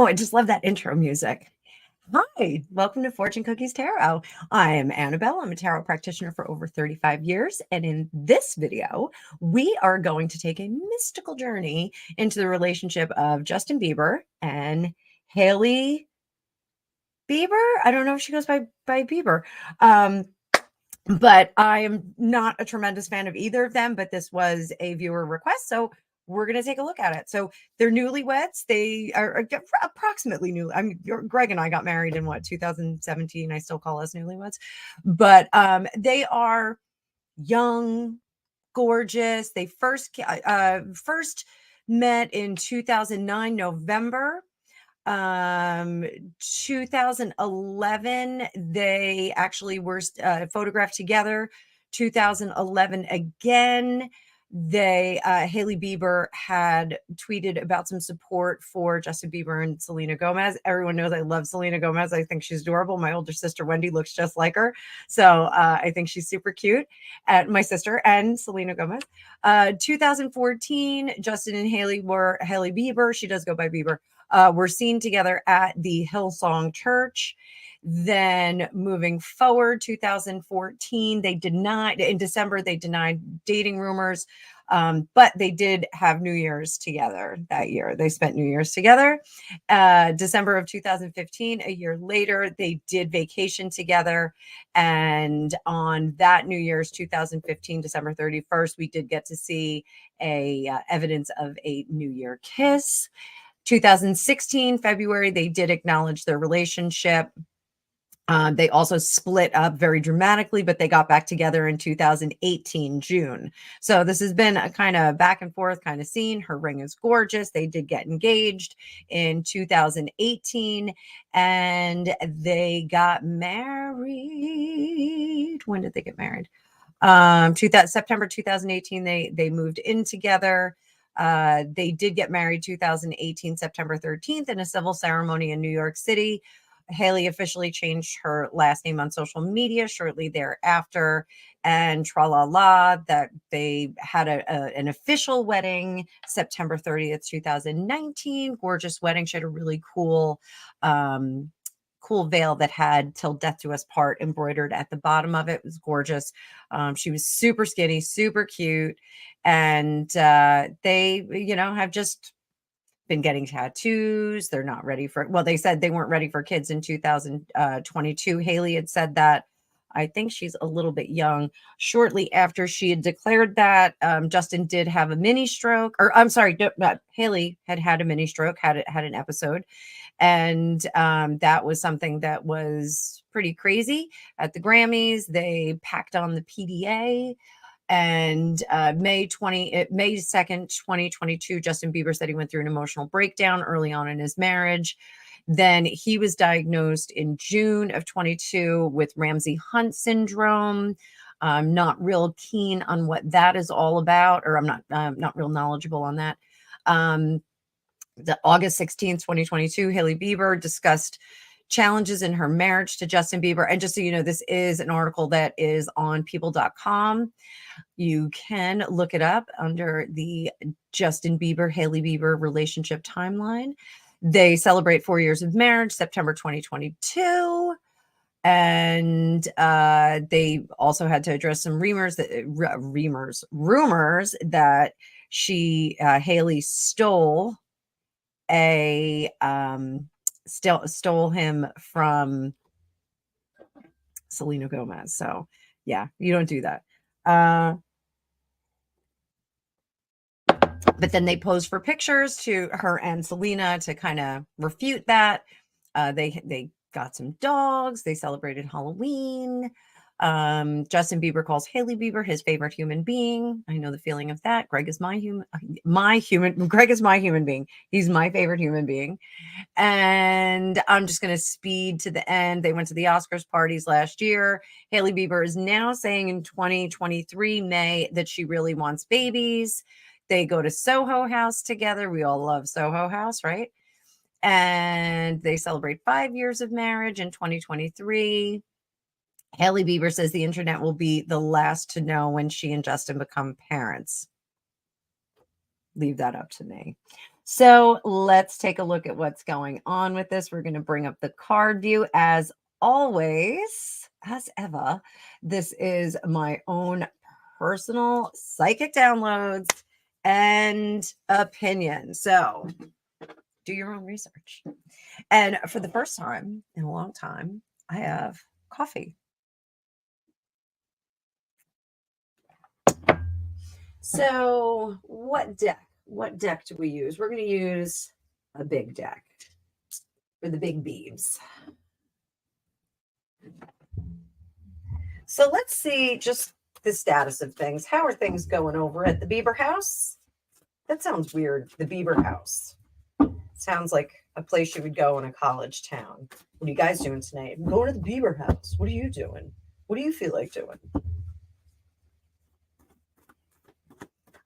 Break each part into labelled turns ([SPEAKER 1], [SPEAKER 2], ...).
[SPEAKER 1] Oh, I just love that intro music. Hi, welcome to Fortune Cookies Tarot. I am Annabelle. I'm a tarot practitioner for over 35 years. And in this video, we are going to take a mystical journey into the relationship of Justin Bieber and Hailey Bieber. I don't know if she goes by Bieber. But I am not a tremendous fan of either of them, but this was a viewer request. So we're going to take a look at it. So they're newlyweds. They are approximately new. I mean, Greg and I got married in 2017. I still call us newlyweds, but they are young, gorgeous. They first met in 2009, November. 2011 they actually were photographed together. 2011 again, they Hailey Bieber had tweeted about some support for Justin Bieber and Selena Gomez. Everyone knows I love Selena Gomez. I think she's adorable. My older sister Wendy looks just like her, so I think she's super cute. My sister and Selena Gomez. 2014, Justin and Hailey Bieber, she does go by Bieber, were seen together at the Hillsong Church. Then moving forward, 2014, in December, they denied dating rumors, but they did have New Year's together that year. They spent New Year's together. December of 2015, a year later, they did vacation together. And on that New Year's 2015, December 31st, we did get to see evidence of a New Year kiss. 2016, February, they did acknowledge their relationship. They also split up very dramatically, but they got back together in 2018, June. So this has been a kind of back and forth kind of scene. Her ring is gorgeous. They did get engaged in 2018 and they got married. When did they get married? September 2018, they moved in together. They did get married 2018, September 13th in a civil ceremony in New York City. Hailey officially changed her last name on social media shortly thereafter, and tra-la-la, that they had an official wedding September 30th, 2019. Gorgeous wedding. She had a really cool veil that had "Till Death Do Us Part" embroidered at the bottom of it. It was gorgeous. She was super skinny, super cute. And they, have just been getting tattoos. They're not ready they said they weren't ready for kids in 2022. Hailey had said that. I think she's a little bit young. Shortly after she had declared that, Justin did have a mini stroke, or I'm sorry, Hailey had a mini stroke, had an episode. And that was something that was pretty crazy. At the Grammys, they packed on the PDA. And May 2nd, 2022, Justin Bieber said he went through an emotional breakdown early on in his marriage. Then he was diagnosed in June of 22 with Ramsay Hunt syndrome. I'm not real keen on what that is all about, or I'm not real knowledgeable on that. The August 16th, 2022, Hailey Bieber discussed challenges in her marriage to Justin Bieber. And just so you know, this is an article that is on people.com. You can look it up under the Justin Bieber, Hailey Bieber relationship timeline. They celebrate 4 years of marriage, September 2022. And they also had to address some rumors that Hailey stole stole him from Selena Gomez. So yeah, you don't do that. But then they posed for pictures to her and Selena to kind of refute that. They got some dogs. They celebrated Halloween. Justin Bieber calls Hailey Bieber his favorite human being. I know the feeling of that. Greg is my human being. He's my favorite human being. And I'm just going to speed to the end. They went to the Oscars parties last year. Hailey Bieber is now saying in 2023 May that she really wants babies. They go to Soho House together. We all love Soho House, right? And they celebrate 5 years of marriage in 2023. Hailey Bieber says the internet will be the last to know when she and Justin become parents. Leave that up to me. So let's take a look at what's going on with this. We're going to bring up the card view as always, as ever. This is my own personal psychic downloads and opinion. So do your own research. And for the first time in a long time, I have coffee. So what deck? What deck do we use? We're going to use a big deck for the big beeves. So let's see just the status of things. How are things going over at the Bieber house? That sounds weird. The Bieber house. Sounds like a place you would go in a college town. What are you guys doing tonight? I'm going to the Bieber house. What are you doing? What do you feel like doing?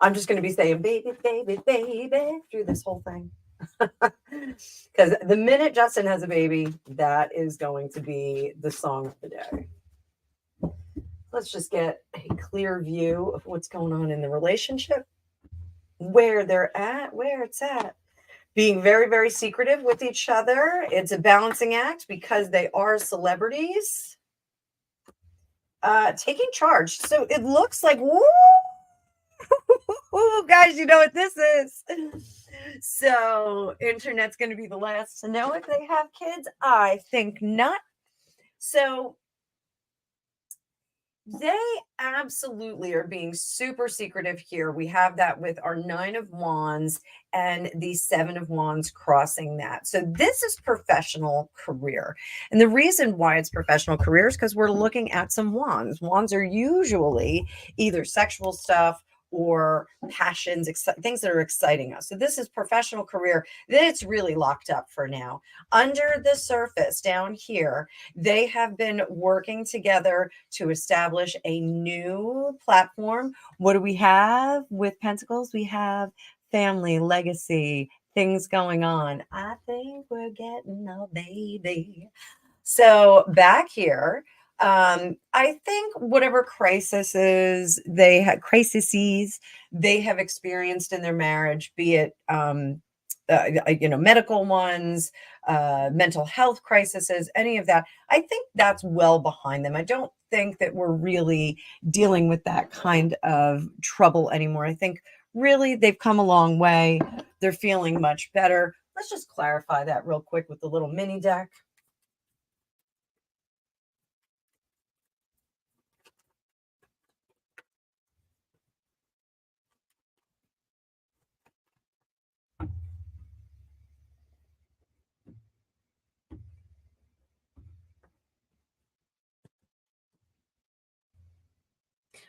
[SPEAKER 1] I'm just going to be saying baby, baby, baby through this whole thing. Because the minute Justin has a baby, that is going to be the song of the day. Let's just get a clear view of what's going on in the relationship, where they're at, where it's at. Being very, very secretive with each other. It's a balancing act because they are celebrities. Taking charge. So it looks like, woo, guys, you know what this is. So internet's going to be the last to know if they have kids. I think not. So they absolutely are being super secretive here. We have that with our 9 of Wands and the 7 of Wands crossing that. So this is professional career. And the reason why it's professional career is because we're looking at some wands. Wands are usually either sexual stuff or passions, things that are exciting us. So this is professional career. Then it's really locked up for now. Under the surface down here, they have been working together to establish a new platform. What do we have with Pentacles? We have family, legacy, things going on. I think we're getting a baby. So back here, I think whatever crises they have experienced in their marriage, be it medical ones, mental health crises, any of that, I think that's well behind them. I don't think that we're really dealing with that kind of trouble anymore. I think really they've come a long way. They're feeling much better. Let's just clarify that real quick with the little mini deck.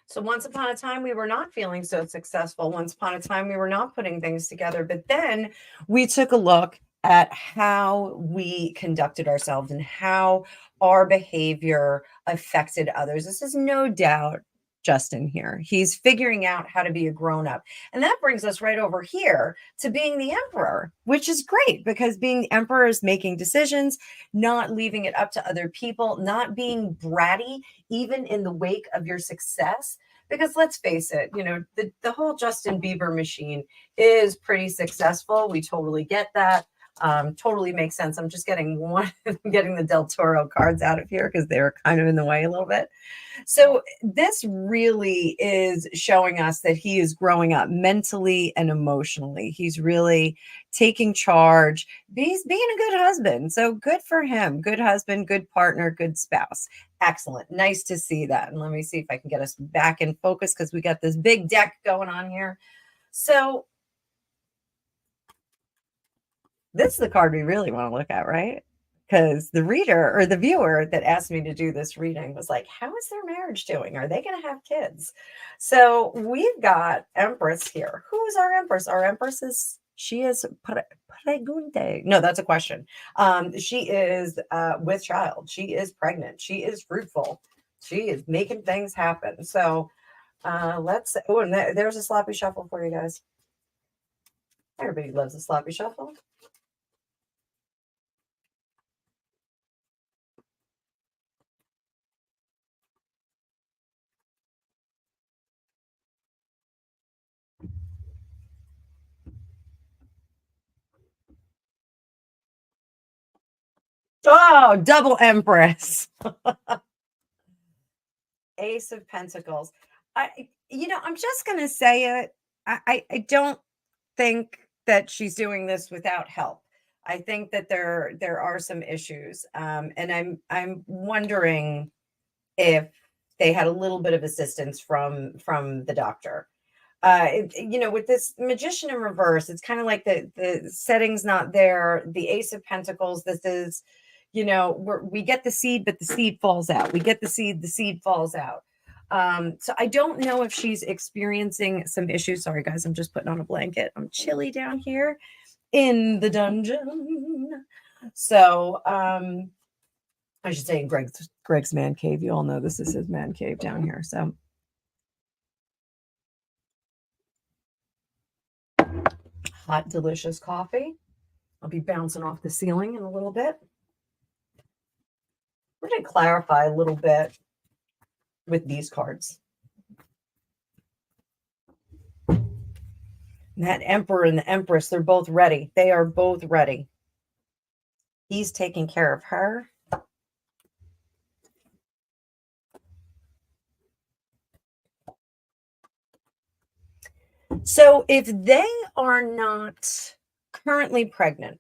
[SPEAKER 1] So once upon a time, we were not feeling so successful. Once upon a time, we were not putting things together. But then we took a look at how we conducted ourselves and how our behavior affected others. This is no doubt Justin here. He's figuring out how to be a grown up. And that brings us right over here to being the emperor, which is great because being the emperor is making decisions, not leaving it up to other people, not being bratty, even in the wake of your success. Because let's face it, the whole Justin Bieber machine is pretty successful. We totally get that. Totally makes sense. I'm just getting the Del Toro cards out of here because they're kind of in the way a little bit. So this really is showing us that he is growing up mentally and emotionally. He's really taking charge. He's being a good husband. So good for him. Good husband, good partner, good spouse. Excellent. Nice to see that. And let me see if I can get us back in focus because we got this big deck going on here. So this is the card we really want to look at, right? Because the reader or the viewer that asked me to do this reading was like, how is their marriage doing? Are they going to have kids? So we've got Empress here. Who's our Empress? Our Empress she is pregunte. No, that's a question. She is with child. She is pregnant. She is fruitful. She is making things happen. So and there's a sloppy shuffle for you guys. Everybody loves a sloppy shuffle. Oh, double Empress. Ace of Pentacles. I'm just gonna say it. I don't think that she's doing this without help. I think that there are some issues, and I'm wondering if they had a little bit of assistance from the doctor. With this Magician in reverse, it's kind of like the setting's not there. The Ace of Pentacles. This is, we get the seed, but the seed falls out. We get the seed falls out. So I don't know if she's experiencing some issues. Sorry, guys, I'm just putting on a blanket. I'm chilly down here in the dungeon. So I should say in Greg's man cave. You all know this is his man cave down here. So hot, delicious coffee. I'll be bouncing off the ceiling in a little bit. We're going to clarify a little bit with these cards. That Emperor and the Empress, they're both ready. They are both ready. He's taking care of her. So if they are not currently pregnant,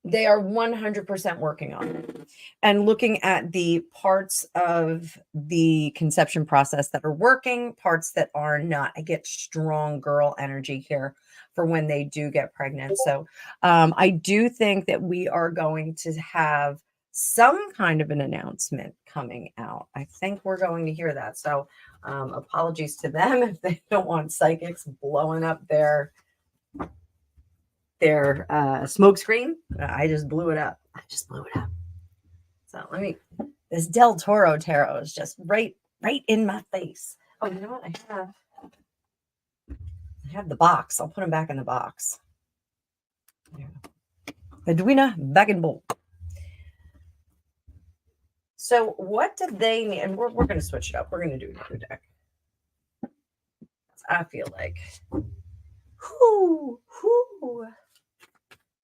[SPEAKER 1] they are 100% working on it and looking at the parts of the conception process that are working, parts that are not. I get strong girl energy here for when they do get pregnant. So I do think that we are going to have some kind of an announcement coming out. I think we're going to hear that. So apologies to them if they don't want psychics blowing up their smoke screen. I just blew it up. So this Del Toro tarot is just right in my face. Oh, you know what? I have the box. I'll put them back in the box. There. Edwina back in bowl. So what did they need? And we're going to switch it up. We're going to do another deck. I feel like.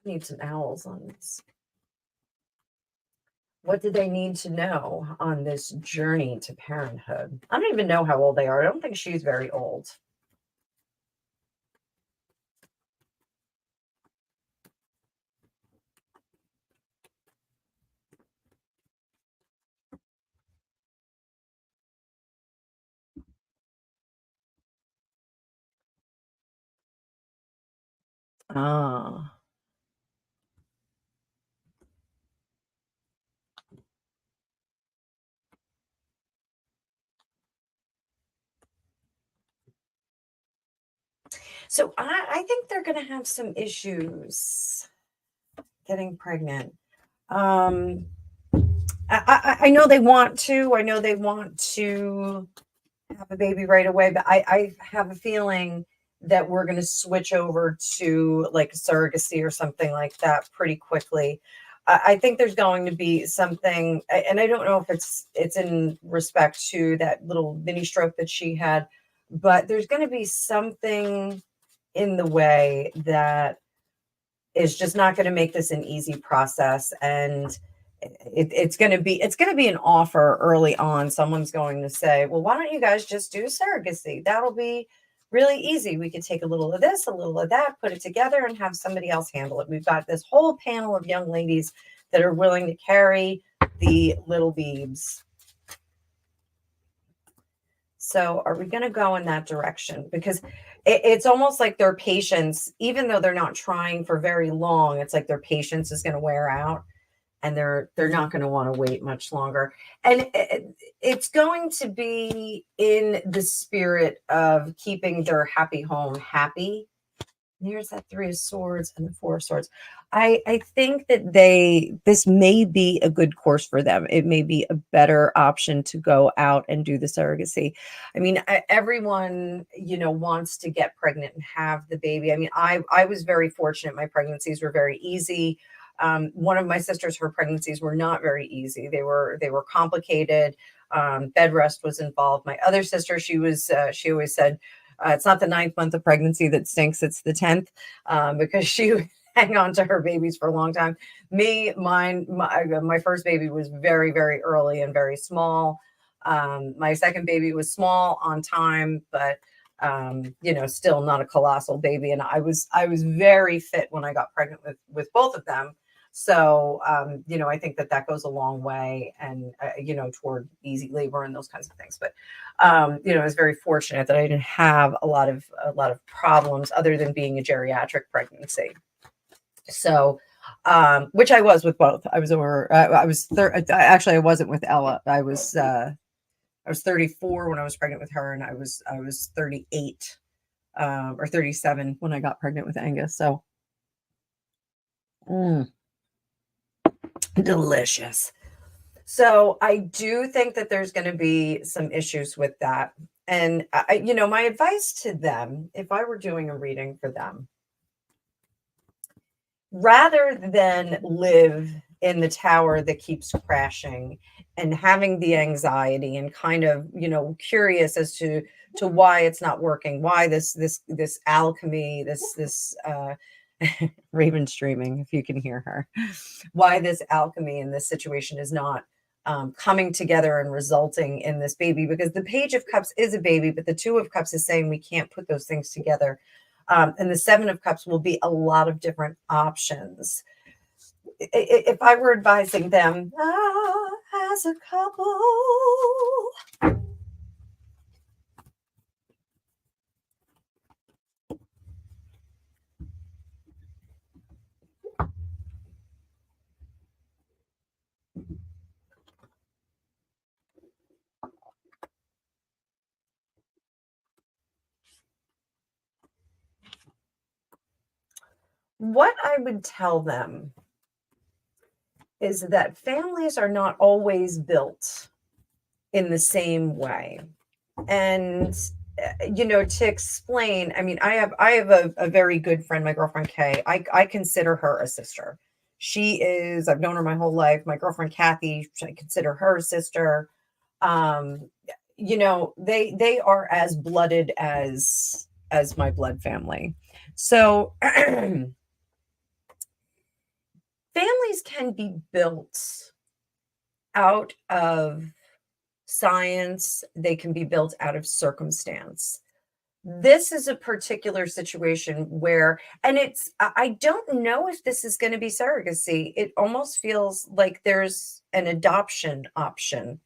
[SPEAKER 1] Need some owls on this. What did they need to know on this journey to parenthood? I don't even know how old they are. I don't think she's very old. Ah. So I think they're going to have some issues getting pregnant. I know they want to. I know they want to have a baby right away, but I have a feeling that we're going to switch over to like surrogacy or something like that pretty quickly. I think there's going to be something, and I don't know if it's in respect to that little mini stroke that she had, but there's going to be something in the way that is just not going to make this an easy process. And it's going to be an offer early on. Someone's going to say, well, why don't you guys just do surrogacy? That'll be really easy. We could take a little of this, a little of that, put it together and have somebody else handle it. We've got this whole panel of young ladies that are willing to carry the little beebs. So are we going to go in that direction? Because it's almost like their patience, even though they're not trying for very long, it's like their patience is going to wear out and they're not going to want to wait much longer. And it's going to be in the spirit of keeping their happy home happy. There's that 3 of Swords and the 4 of Swords. I think that this may be a good course for them. It may be a better option to go out and do the surrogacy. I mean, everyone, wants to get pregnant and have the baby. I mean, I was very fortunate. My pregnancies were very easy. One of my sisters, her pregnancies were not very easy. They were complicated. Bed rest was involved. My other sister, she always said, it's not the 9th month of pregnancy that stinks. It's the 10th, because she hang on to her babies for a long time. My first baby was very, very early and very small. My second baby was small on time, but still not a colossal baby. And I was very fit when I got pregnant with both of them. So, I think that goes a long way and, toward easy labor and those kinds of things. But, I was very fortunate that I didn't have a lot of problems other than being a geriatric pregnancy. So, which I was with both. I was actually, I wasn't with Ella. I was 34 when I was pregnant with her, and I was 38 or 37 when I got pregnant with Angus. So, delicious. So I do think that there's going to be some issues with that. And my advice to them, if I were doing a reading for them, rather than live in the tower that keeps crashing and having the anxiety and kind of, curious as to why it's not working, why this alchemy, this Raven streaming, if you can hear her, why this alchemy in this situation is not coming together and resulting in this baby, because the Page of Cups is a baby, but the Two of Cups is saying we can't put those things together. And the Seven of Cups will be a lot of different options. If I were advising them as a couple, what I would tell them is that families are not always built in the same way. And to explain, I mean, I have a very good friend, my girlfriend Kay. I consider her a sister. I've known her my whole life. My girlfriend Kathy, I consider her a sister. They are as blooded as my blood family. So families can be built out of science. They can be built out of circumstance. This is a particular situation where, and I don't know if this is going to be surrogacy. It almost feels like there's an adoption option.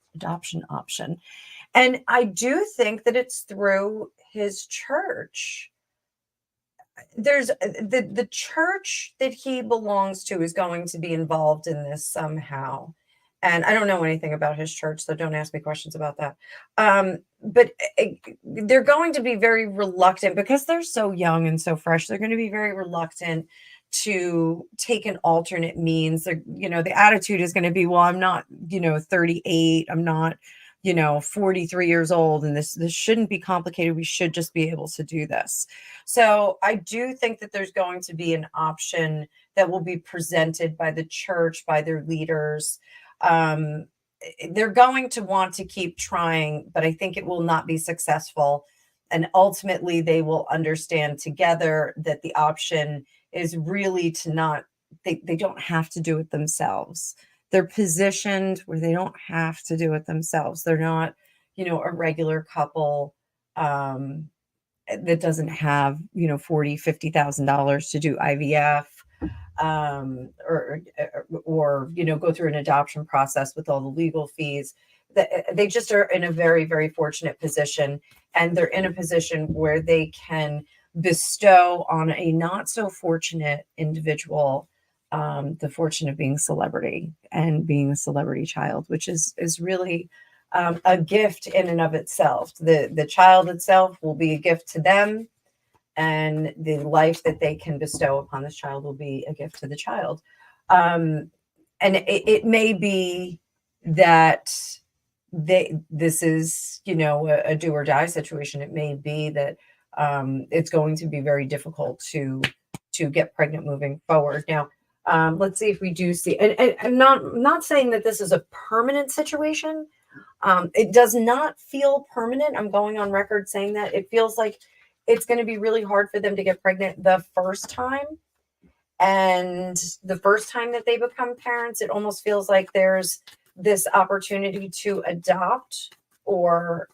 [SPEAKER 1] And I do think that it's through his church. There's the church that he belongs to is going to be involved in this somehow. And I don't know anything about his church, so don't ask me questions about that. But they're going to be very reluctant because they're so young and so fresh. They're going to be very reluctant to take an alternate means. The attitude is going to be, well, I'm not, 38. I'm not, 43 years old, and this shouldn't be complicated. We should just be able to do this. So I do think that there's going to be an option that will be presented by the church, by their leaders. They're going to want to keep trying, but I think it will not be successful. And ultimately, they will understand together that the option is really to not, they don't have to do it themselves. They're positioned where they don't have to do it themselves. They're not, a regular couple that doesn't have, $40,000, $50,000 to do IVF. Or go through an adoption process with all the legal fees. They just are in a very, very fortunate position, and they're in a position where they can bestow on a not so fortunate individual the fortune of being a celebrity and being a celebrity child, which is really a gift in and of itself. The child itself will be a gift to them, and the life that they can bestow upon this child will be a gift to the child. And it may be that this is, a do or die situation. It may be that it's going to be very difficult to get pregnant moving forward. Now, let's see if we do see, and I'm not saying that this is a permanent situation. It does not feel permanent. I'm going on record saying that. It feels like it's going to be really hard for them to get pregnant the first time. And the first time that they become parents, it almost feels like there's this opportunity to adopt or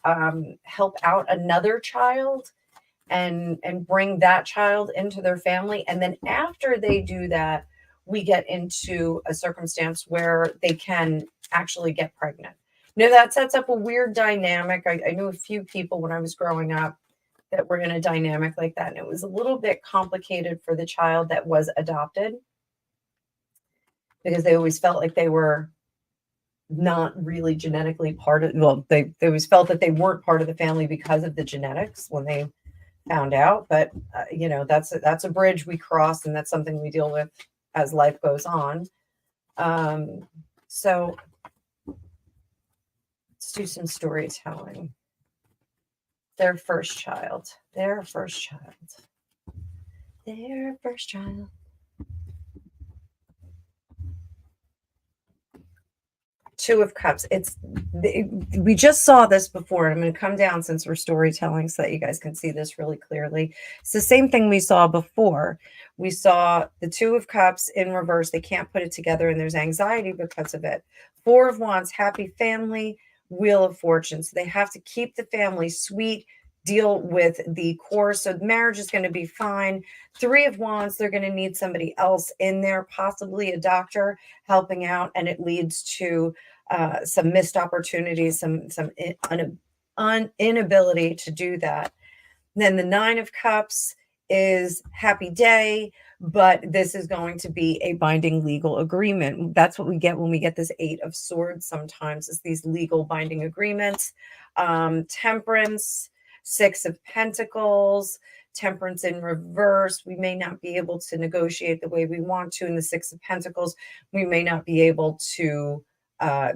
[SPEAKER 1] help out another child and bring that child into their family. And then after they do that, we get into a circumstance where they can actually get pregnant. Now that sets up a weird dynamic. I knew a few people when I was growing up that were in a dynamic like that. And it was a little bit complicated for the child that was adopted because they always felt like they were not really genetically part of, well, they always felt that they weren't part of the family because of the genetics when they found out. But, you know, that's a bridge we cross, and that's something we deal with as life goes on. So let's do some storytelling. Their first child. Two of Cups. We just saw this before. I'm going to come down since we're storytelling so that you guys can see this really clearly. It's the same thing we saw before. We saw the Two of Cups in reverse. They can't put it together, and there's anxiety because of it. Four of Wands, happy family, Wheel of Fortune. So they have to keep the family sweet, deal with the core. So marriage is going to be fine. Three of Wands, they're going to need somebody else in there, possibly a doctor helping out, and it leads to some missed opportunities, some inability to do that. Then the Nine of Cups is happy day, but this is going to be a binding legal agreement. That's what we get when we get this Eight of Swords sometimes, is these legal binding agreements. Temperance, Six of Pentacles, Temperance in reverse. We may not be able to negotiate the way we want to. In the Six of Pentacles, we may not be able to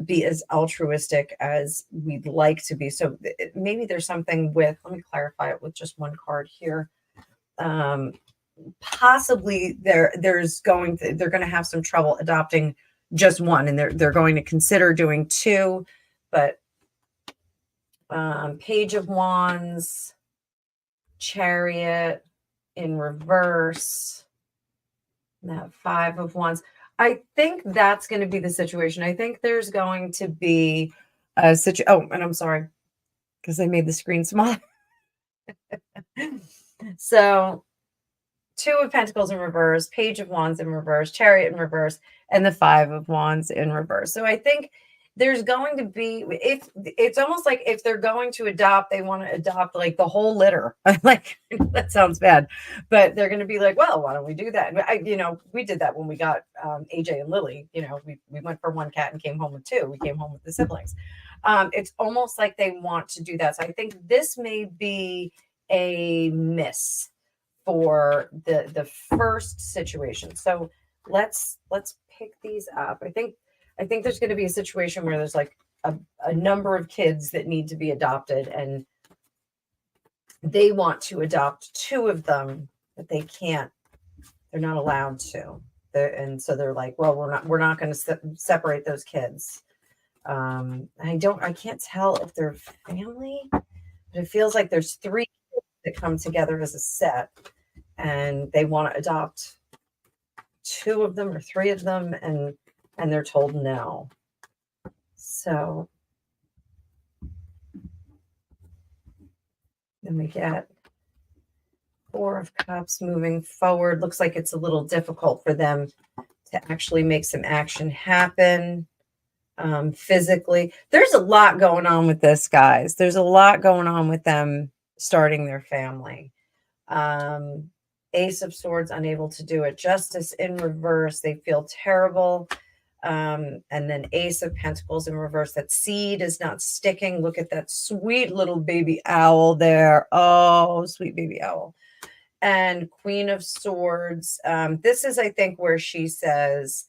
[SPEAKER 1] be as altruistic as we'd like to be. So maybe there's something with, let me clarify it with just one card here. Possibly they're going to have some trouble adopting just one, and they're going to consider doing two. But Page of Wands, Chariot in reverse, that Five of Wands. I think that's going to be the situation. I think there's going to be a situation. Oh, and I'm sorry because I made the screen small. So Two of Pentacles in reverse, Page of Wands in reverse, Chariot in reverse, and the Five of Wands in reverse. So I think there's going to be, if it's almost like if they're going to adopt, they want to adopt like the whole litter. Like, that sounds bad, but they're going to be like, well, why don't we do that? And we did that when we got AJ and Lily. We went for one cat and came home with two. We came home with the siblings. It's almost like they want to do that. So I think this may be a miss for the first situation. So let's pick these up. I think there's going to be a situation where there's like a number of kids that need to be adopted, and they want to adopt two of them, but they can't. They're not allowed to. And so they're like, well, we're not going to separate those kids. I can't tell if they're family, but it feels like there's three kids that come together as a set, and they want to adopt two of them or three of them, and they're told no. So then we get Four of Cups moving forward. Looks like it's a little difficult for them to actually make some action happen physically. There's a lot going on with this, guys. There's a lot going on with them starting their family. Ace of Swords, unable to do it. Justice in reverse. They feel terrible. And then Ace of Pentacles in reverse. That seed is not sticking. Look at that sweet little baby owl there. Oh, sweet baby owl. And Queen of Swords. This is, I think, where she says,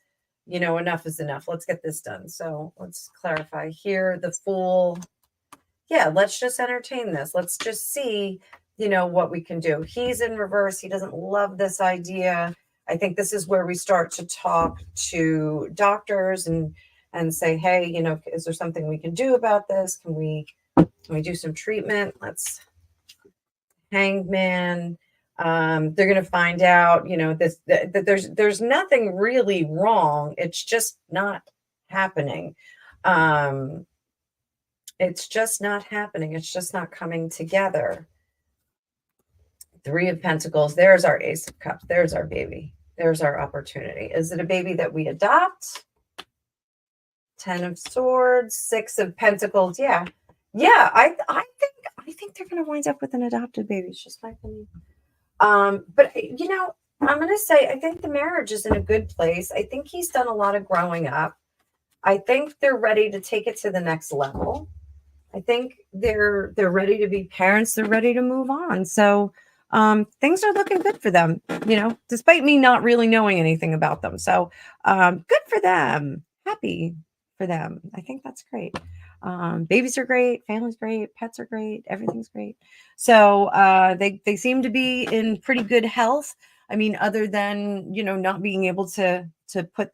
[SPEAKER 1] enough is enough. Let's get this done. So let's clarify here. The Fool. Yeah, let's just entertain this. Let's just see, what we can do. He's in reverse. He doesn't love this idea. I think this is where we start to talk to doctors and say, hey, is there something we can do about this? Can we do some treatment? Let's Hangman. They're going to find out, that there's nothing really wrong. It's just not happening. It's just not happening. It's just not coming together. Three of Pentacles. There's our Ace of Cups. There's our baby. There's our opportunity. Is it a baby that we adopt? 10 of Swords, 6 of Pentacles. Yeah. Yeah, I think they're going to wind up with an adopted baby. It's just my opinion. But I'm going to say I think the marriage is in a good place. I think he's done a lot of growing up. I think they're ready to take it to the next level. I think they're ready to be parents. They're ready to move on. So things are looking good for them, despite me not really knowing anything about them. So good for them. Happy for them. I think that's great. Babies are great. Family's great. Pets are great. Everything's great. So they seem to be in pretty good health. I mean, other than, not being able to put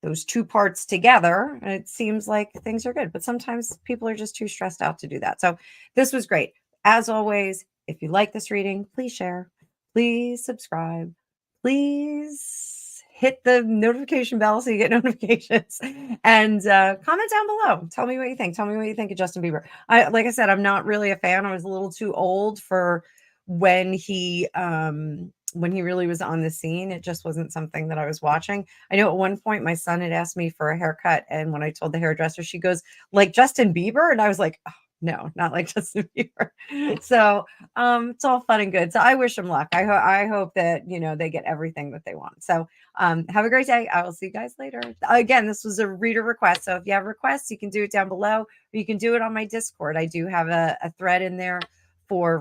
[SPEAKER 1] those two parts together, it seems like things are good. But sometimes people are just too stressed out to do that. So this was great. As always, if you like this reading, please share, please subscribe, please hit the notification bell so you get notifications, and comment down below. Tell me what you think. Tell me what you think of Justin Bieber. Like I said, I'm not really a fan. I was a little too old for when he really was on the scene. It just wasn't something that I was watching. I know at one point my son had asked me for a haircut, and when I told the hairdresser, she goes, like Justin Bieber? And I was like, oh, no, not like Justin Bieber. So it's all fun and good. So I wish them luck. I hope that they get everything that they want. So have a great day. I will see you guys later. Again, this was a reader request. So if you have requests, you can do it down below, or you can do it on my Discord. I do have a thread in there for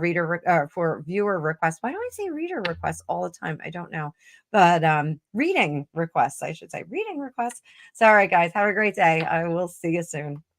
[SPEAKER 1] for viewer requests. Why do I say reader requests all the time? I don't know, but reading requests, I should say, reading requests. So all right, guys, have a great day. I will see you soon.